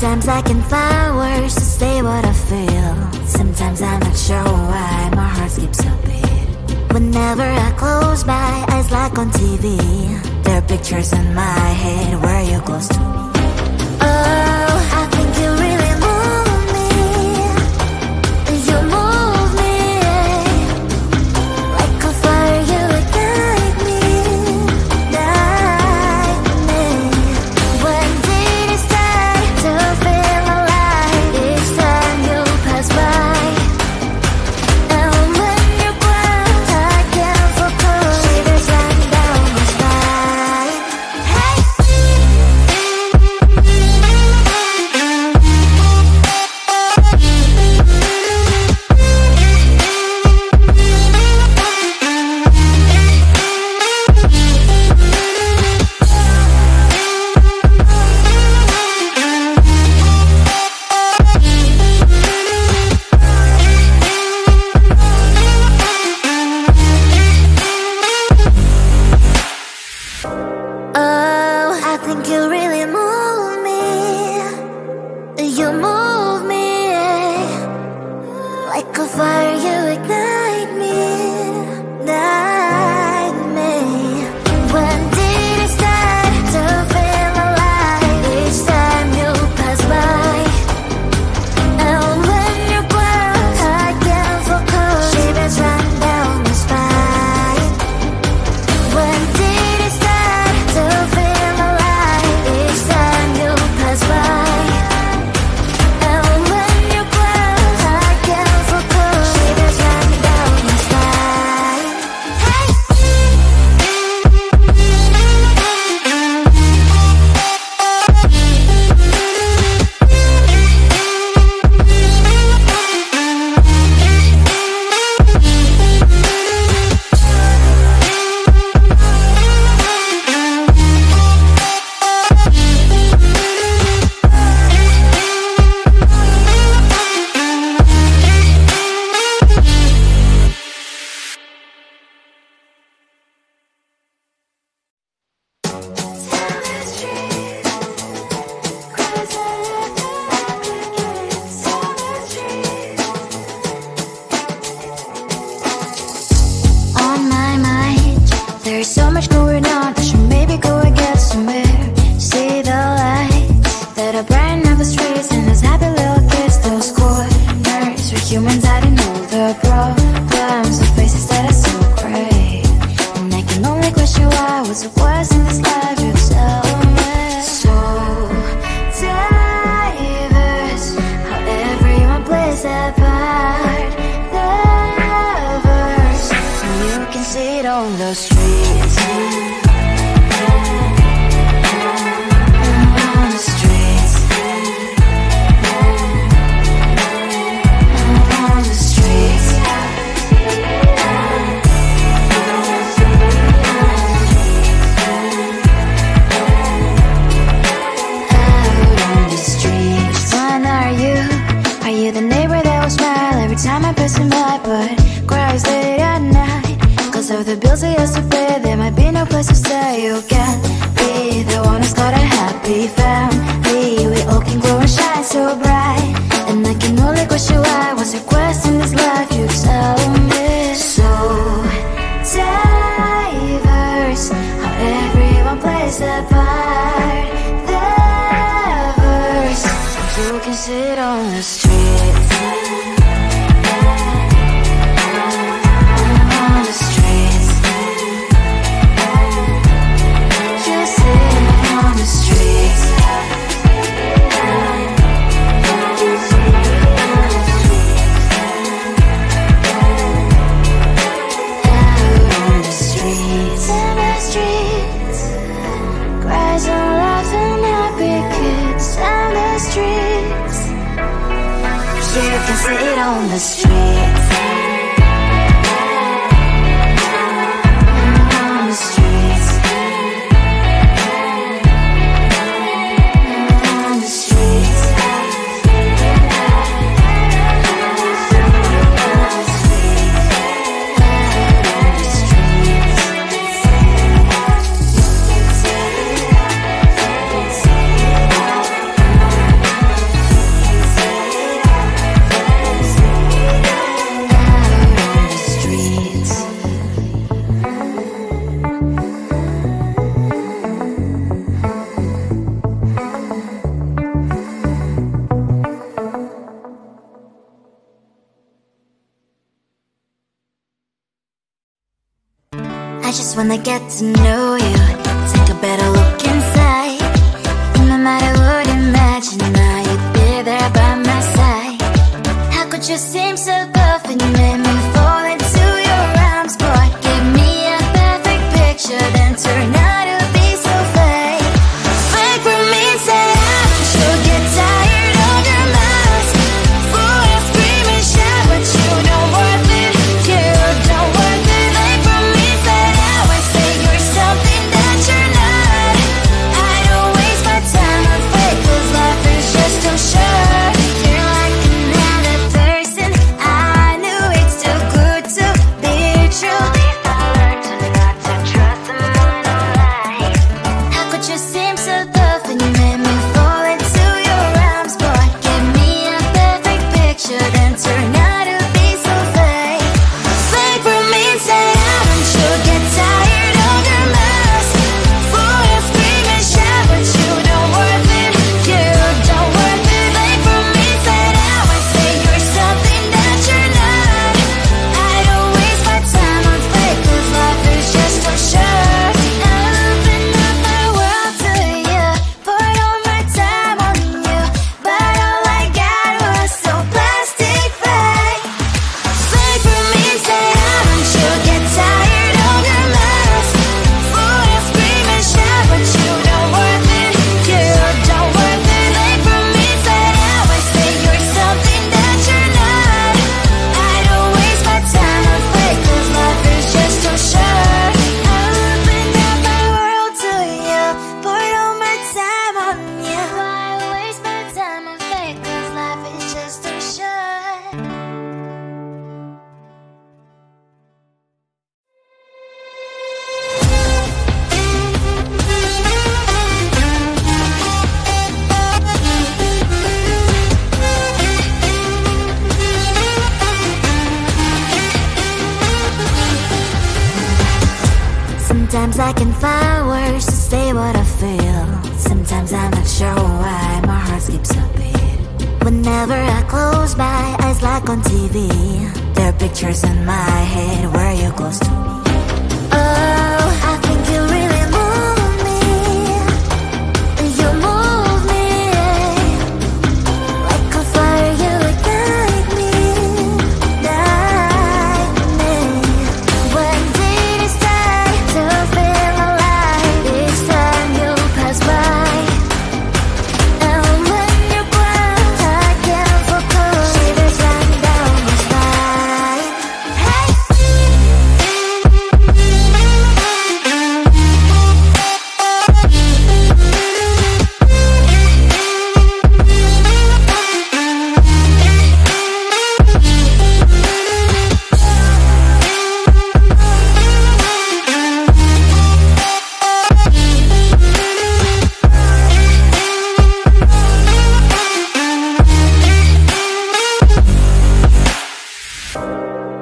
Sometimes I can find words to say what I feel. Sometimes I'm not sure why my heart skips a beat. Whenever I close my eyes like on TV, there are pictures in my head where you're close to me. Oh, I think you really move me. You move me like a fire, you ignite me, ignite me. When did it start to feel alive? Each time you pass by, and when you're gone, I can't focus. Shivers run down my spine. Hey. Oh, I think you really move me. You move me like a fire, you ignite me, ignite me. When did it start to feel alive? Each time you pass by, and when you're gone, I can't focus. Shivers run down my spine. When did it start to feel alive? Each time you pass by, and when you're gone, I can't focus. Shivers run down my spine. Hey. On my mind, there's so much going on. I should maybe go and get somewhere. See the lights that are brighten up the streets, and those happy little kids, those corners where humans hiding all the problems, the faces that are so great. And I can only question why, what's the worst in this life? You tell me. So diverse, how everyone plays their part. Diverse, and you can see it on the streets. On the streets. On the streets. Out on the streets. Which one are you? Are you the neighbor that will smile every time I pass him by, but cries late at night? Cause of the bills he has to pay, there might be no place to stay. You can be the one who's got a happy family. We all can glow and shine so bright, and I can only question why, what's your quest in this life? You tell me. So diverse, how everyone plays their part. Diverse, you can sit on the streets. On the streets. You sit on the streets. Out on the streets. In the streets. Cries and laughs and happy kids. On the streets. You can sit on the streets. On the streets. On the streets. just wanna get to know you. Take a better look inside. No matter what, imagine now you'd be there by my side. How could you seem so perfect? You made me fall into your arms, boy. Give me a perfect picture, then turn out to be so fake. Fake for me, say I'm sure get tired of your mask. Full of scream and shout, but you don't worth it. You don't worth it. Fake for me, say I would say you're something that you're not. I don't waste my time on fake, 'cause life is just too short. You're like another person. I knew it's too good to be true. I learned to not to trust someone online. How could you seem so perfect? You made me fall into your arms, boy. Give me a perfect picture, then turn out to be so fake. Fake for me, say I'm sure get tired of your mask. Full of scream and shout, but you don't worth it. You don't worth it. Fake for me, say I would say you're something that you're not. I don't waste my time on fake, 'cause life is just too short. I open up my world to you, poured all my time on you, but all I got was so plastic fake. Fake for me, say I'm sure get tired of your mask. Full of scream and shout, but you don't worth it. You don't worth it. Fake for me, say I would say you're something that you're not. I don't waste my time on fake, 'cause life is just too short. I opened up my world to you, poured all my time on you. Why waste my time on fake, 'cause life is just too short. Sometimes I can find words to say what I feel. Sometimes I'm not sure why my heart skips a beat. Whenever I close my eyes like on TV, there are pictures in my head where you're close to me. Oh, I think you really move me. You move me like a fire, you ignite me, ignite me. When did it start to feel alive? Each time you pass by, and when you're gone, I can't focus. Shivers run down my spine. Hey.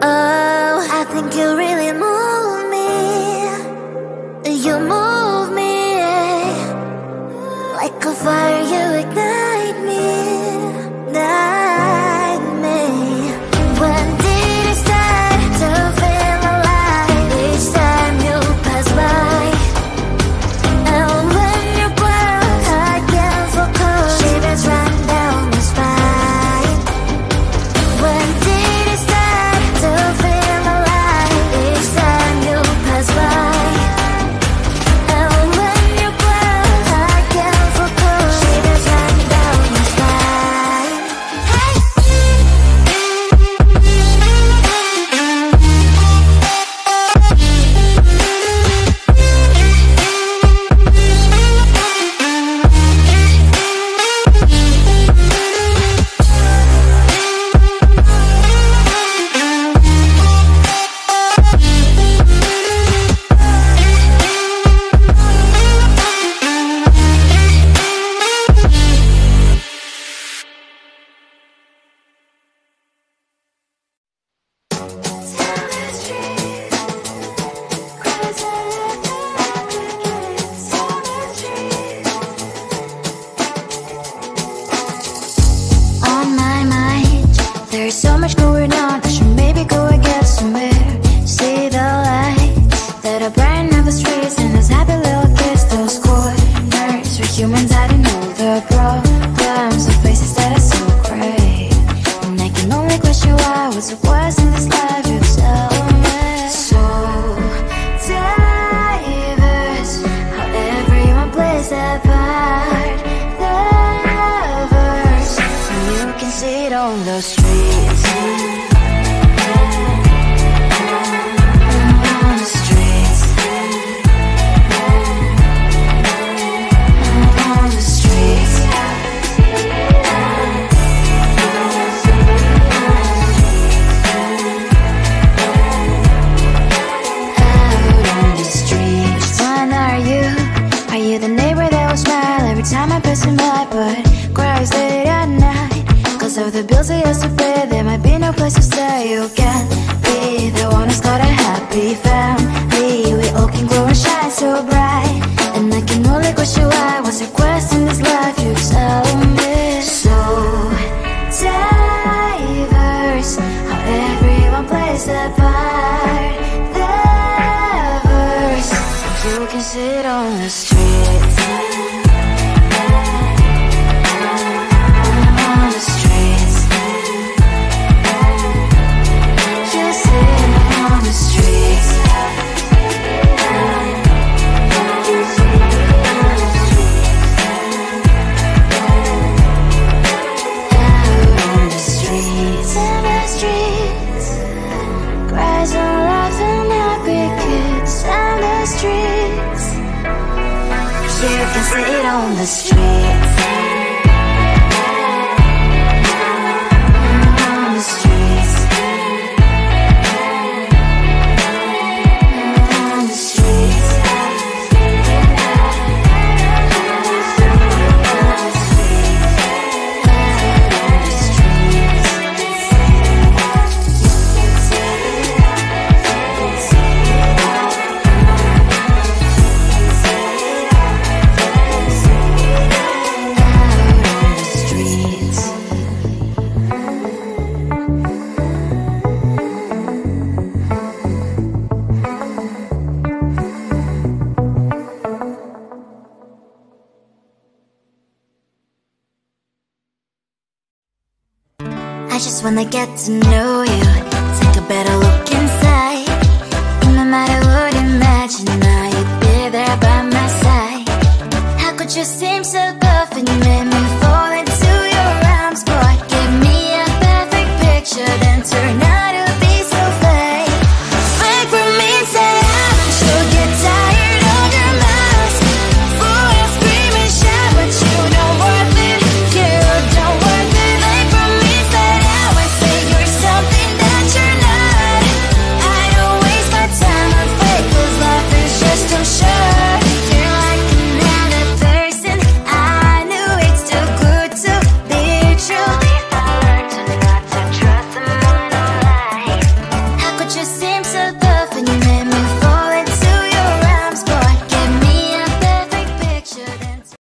Oh, I think you really move me. You move me like a fire, you ignite me, ignite me. When did it start to feel alive? Each time you pass by, and when you're gone, I can't focus. Shivers run down my spine. When did it start to feel alive? Each time you pass by, and when you're gone, I can't focus. Shivers run down my spine. Hey. On my mind, there's so much going on. I should maybe go and get somewhere. See the lights that are bright all the problems and faces that are so great. And I can only question why, what's the worst in this life you've told me. So diverse, how everyone plays their part. The verse, you can see it on the streets. Time I pass by, but cries late at night. Cause of the bills I used to pay, there might be no place to stay. You can't be the one who's got a happy family. We all can grow and shine so bright. And I can only question why, what's your quest in this life, you tell me. So diverse, how everyone plays their part. The verse, you can sit on the street. Sit on the streets. On the streets. On the streets. I just wanna get to know you, take a better look inside. No matter what, imagine now you'd be there by my side. How could you seem so tough and you made me fall into your arms, boy? Give me a perfect picture, then turn out